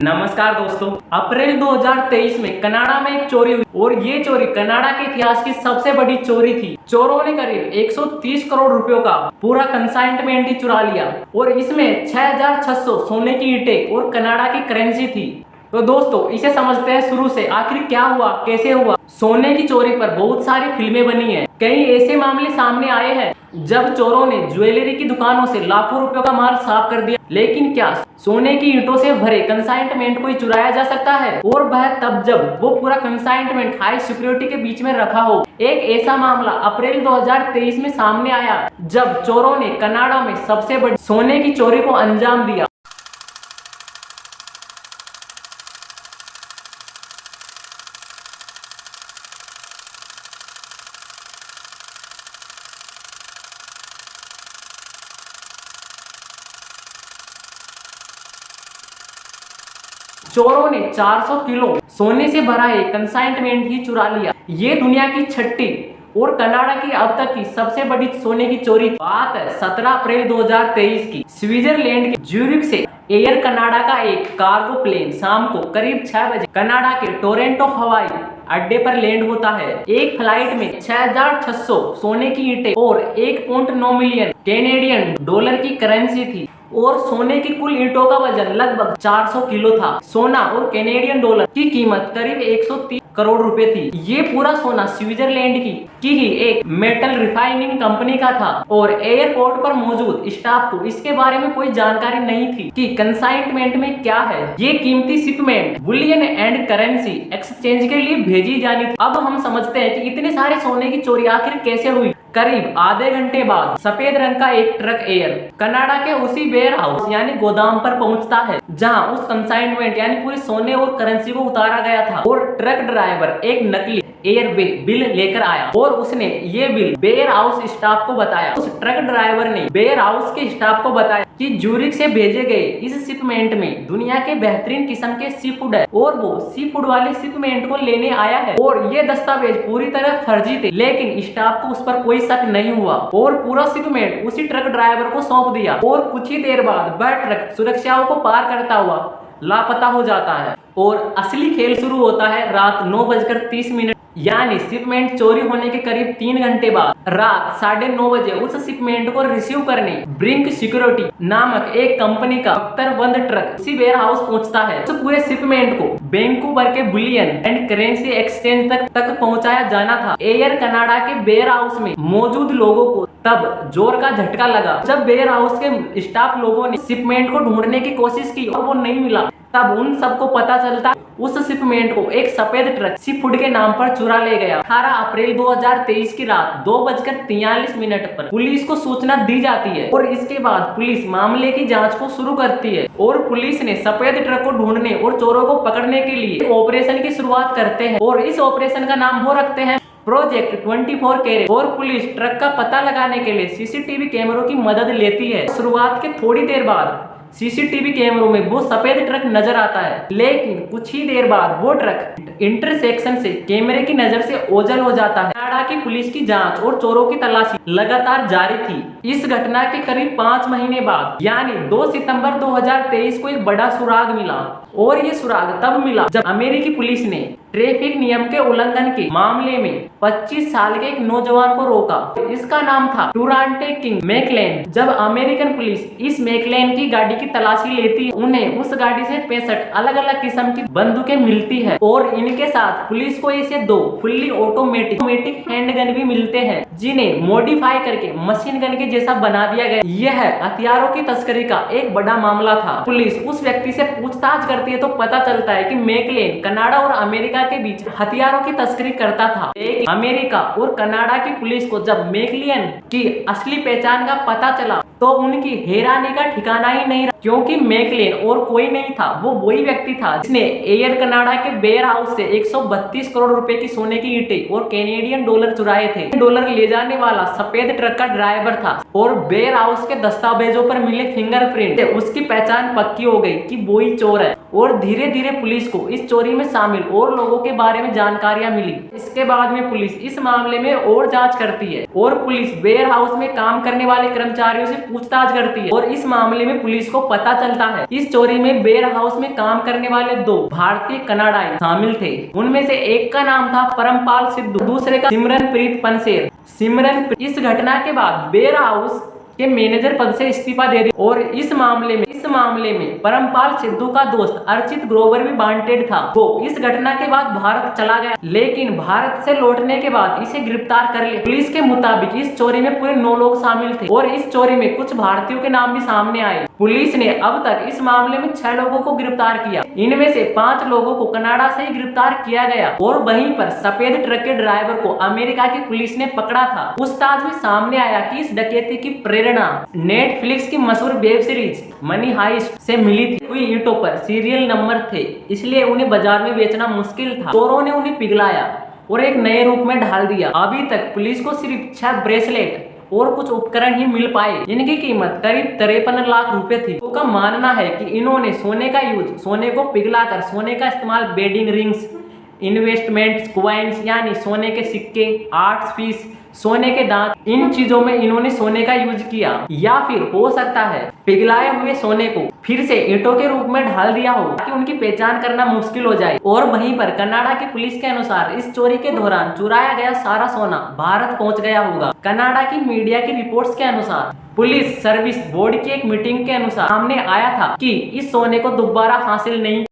नमस्कार दोस्तों। अप्रैल 2023 में कनाडा में एक चोरी हुई और ये चोरी कनाडा के इतिहास की सबसे बड़ी चोरी थी। चोरों ने करीब 130 करोड़ रुपयों का पूरा कंसाइनमेंट ही चुरा लिया और इसमें 6600 सोने की ईंटें और कनाडा की करेंसी थी। तो दोस्तों इसे समझते हैं शुरू से, आखिर क्या हुआ, कैसे हुआ। सोने की चोरी पर बहुत सारी फिल्में बनी हैं। कई ऐसे मामले सामने आए हैं जब चोरों ने ज्वेलरी की दुकानों से लाखों रुपयों का माल साफ कर दिया। लेकिन क्या सोने की ईंटों से भरे कंसाइनमेंट को ही चुराया जा सकता है? और वह तब जब वो पूरा कंसाइनमेंट हाई सिक्योरिटी के बीच में रखा हो। एक ऐसा मामला अप्रैल 2023 में सामने आया जब चोरों ने कनाडा में सबसे बड़ी सोने की चोरी को अंजाम दिया। चोरों ने 400 किलो सोने से भरा एक कंसाइनमेंट ही चुरा लिया। ये दुनिया की छठी और कनाडा की अब तक की सबसे बड़ी सोने की चोरी। बात है 17 अप्रैल 2023 की। स्विट्जरलैंड के ज्यूरिख से एयर कनाडा का एक कार्गो प्लेन शाम को करीब 6 बजे कनाडा के टोरंटो हवाई अड्डे पर लैंड होता है। एक फ्लाइट में 6600 सोने की ईंटें और 1.9 मिलियन कैनेडियन डॉलर की करेंसी थी और सोने की कुल ईंटों का वजन लगभग 400 किलो था। सोना और कैनेडियन डॉलर की कीमत करीब 130 करोड़ रुपए थी। ये पूरा सोना स्विट्जरलैंड की ही एक मेटल रिफाइनिंग कंपनी का था और एयरपोर्ट पर मौजूद स्टाफ को इसके बारे में कोई जानकारी नहीं थी कि कंसाइनमेंट में क्या है। ये कीमती shipment Boolean and currency exchange के लिए भेजी जानी थी। अब हम समझते हैं कि इतने सारे सोने की चोरी आखिर कैसे हुई। करीब आधे घंटे बाद सफेद रंग का एक ट्रक एयर कनाडा के उसी वेयर हाउस यानी गोदाम पर पहुंचता है जहां उस कंसाइनमेंट यानी पूरे सोने और करेंसी को उतारा गया था। और ट्रक ड्राइवर एक नकली एयर बिल लेकर आया और उसने ये बिल वेयर हाउस स्टाफ को बताया। उस ट्रक ड्राइवर ने वेयर हाउस के स्टाफ को बताया कि ज्यूरिख से भेजे गए इस शिपमेंट में दुनिया के बेहतरीन किस्म के सी फूड है और वो सी फूड वाले शिपमेंट को लेने आया है। और ये दस्तावेज पूरी तरह फर्जी थे, लेकिन स्टाफ को उस पर कोई शक नहीं हुआ और पूरा शिपमेंट उसी ट्रक ड्राइवर को सौंप दिया। और कुछ ही देर बाद वह ट्रक सुरक्षाओं को पार करता हुआ लापता हो जाता है और असली खेल शुरू होता है रात 9:30 यानी शिपमेंट चोरी होने के करीब 3 घंटे बाद रात 9:30 बजे उस शिपमेंट को रिसीव करने ब्रिंक सिक्योरिटी नामक एक कंपनी का बंद ट्रक उसी वेयर हाउस पहुंचता है। उस पूरे शिपमेंट को वैंकूवर के बुलियन एंड करेंसी एक्सचेंज तक पहुंचाया जाना था। एयर कनाडा के वेयर हाउस में मौजूद लोगों को तब जोर का झटका लगा जब वेयर हाउस के स्टाफ लोगों ने शिपमेंट को ढूंढने की कोशिश की और वो नहीं मिला। तब उन सबको पता चलता उस शिपमेंट को एक सफेद ट्रक सी फूड के नाम पर चुरा ले गया। 18 अप्रैल 2023 की रात 2:43 पर पुलिस को सूचना दी जाती है और इसके बाद पुलिस मामले की जांच को शुरू करती है और पुलिस ने सफेद ट्रक को ढूंढने और चोरों को पकड़ने के लिए ऑपरेशन की शुरुआत करते हैं और इस ऑपरेशन का नाम वो रखते हैं प्रोजेक्ट 24 कैरेट। और पुलिस ट्रक का पता लगाने के लिए सीसीटीवी कैमरों की मदद लेती है। शुरुआत के थोड़ी देर बाद सीसीटीवी कैमरों में वो सफेद ट्रक नजर आता है, लेकिन कुछ ही देर बाद वो ट्रक इंटरसेक्शन से कैमरे की नजर से ओझल हो जाता है। कनाडा की पुलिस की जांच और चोरों की तलाशी लगातार जारी थी। इस घटना के करीब 5 महीने बाद यानी 2 सितंबर 2023 को एक बड़ा सुराग मिला और ये सुराग तब मिला जब अमेरिकी पुलिस ने ट्रैफिक नियम के उल्लंघन के मामले में 25 साल के एक नौजवान को रोका। इसका नाम था टुरांटे किंग मैकलेन। जब अमेरिकन पुलिस इस मैकलेन की गाड़ी की तलाशी लेती है, उन्हें उस गाड़ी से 65 अलग अलग किस्म की बंदूकें मिलती है और इनके साथ पुलिस को इसे 2 फुल्ली ऑटोमेटिक हैंडगन भी मिलते हैं जिन्हें मॉडिफाई करके मशीन गन के जैसा बना दिया गया। यह हथियारों की तस्करी का एक बड़ा मामला था। पुलिस उस व्यक्ति से पूछताछ करती है तो पता चलता है कि मैकलेन कनाडा और अमेरिका के बीच हथियारों की तस्करी करता था। अमेरिका और कनाडा की पुलिस को जब मैकलेन की असली पहचान का पता चला तो उनकी हैरानी का ठिकाना ही नहीं रहा, क्योंकि मैकलेन और कोई नहीं था, वो वही व्यक्ति था जिसने एयर कनाडा के वेयर हाउस से 132 करोड़ रुपए की सोने की ईंटें और कैनेडियन डॉलर चुराए थे। डॉलर ले जाने वाला सफेद ट्रक का ड्राइवर था और वेयर हाउस के दस्तावेजों पर मिले फिंगरप्रिंट से उसकी पहचान पक्की हो गई कि वो ही चोर है। और धीरे धीरे पुलिस को इस चोरी में शामिल और लोगों के बारे में जानकारियां मिली। इसके बाद में पुलिस इस मामले में और जांच करती है और पुलिस वेयर हाउस में काम करने वाले कर्मचारियों से पूछताछ करती है और इस मामले में पुलिस को पता चलता है इस चोरी में वेयर हाउस में काम करने वाले 2 भारतीय कनाडाई शामिल थे। उनमें से एक का नाम था परमपाल सिद्धू, दूसरे का सिमरनप्रीत पनसेर। इस घटना के बाद वेयर हाउस के मैनेजर पद से इस्तीफा दे दिया और इस मामले में परमपाल सिद्धू का दोस्त अर्चित ग्रोवर भी वांटेड था। वो इस घटना के बाद भारत चला गया, लेकिन भारत से लौटने के बाद इसे गिरफ्तार कर लिया। पुलिस के मुताबिक इस चोरी में पूरे 9 लोग शामिल थे और इस चोरी में कुछ भारतीयों के नाम भी सामने आए। पुलिस ने अब तक इस मामले में 6 लोगों को गिरफ्तार किया। इनमें से 5 लोगों को कनाडा से ही गिरफ्तार किया गया और वहीं पर सफेद ट्रक के ड्राइवर को अमेरिका की पुलिस ने पकड़ा था। पूछताछ में सामने आया कि इस डकैती की प्रेरणा नेटफ्लिक्स की मशहूर वेब सीरीज मनी हाइस्ट से मिली थी। कोई ईंटों पर सीरियल नंबर थे, इसलिए उन्हें बाजार में बेचना मुश्किल था। चोरों ने उन्हें पिघलाया और एक नए रूप में ढाल दिया। अभी तक पुलिस को सिर्फ 6 ब्रेसलेट और कुछ उपकरण ही मिल पाए। इनकी कीमत करीब 53 लाख रुपए थी। लोगों का मानना है कि इन्होंने सोने को पिघलाकर सोने का इस्तेमाल वेडिंग रिंग्स, इन्वेस्टमेंट्स, कॉइन्स यानी सोने के सिक्के, आर्ट्स पीस, सोने के दांत, इन चीजों में इन्होंने सोने का यूज किया। या फिर हो सकता है पिघलाए हुए सोने को फिर से ईंटों के रूप में ढाल दिया हो ताकि उनकी पहचान करना मुश्किल हो जाए। और वहीं पर कनाडा की पुलिस के अनुसार इस चोरी के दौरान चुराया गया सारा सोना भारत पहुंच गया होगा। कनाडा की मीडिया की रिपोर्ट्स के अनुसार पुलिस सर्विस बोर्ड की एक मीटिंग के अनुसार सामने आया था कि इस सोने को दोबारा हासिल नहीं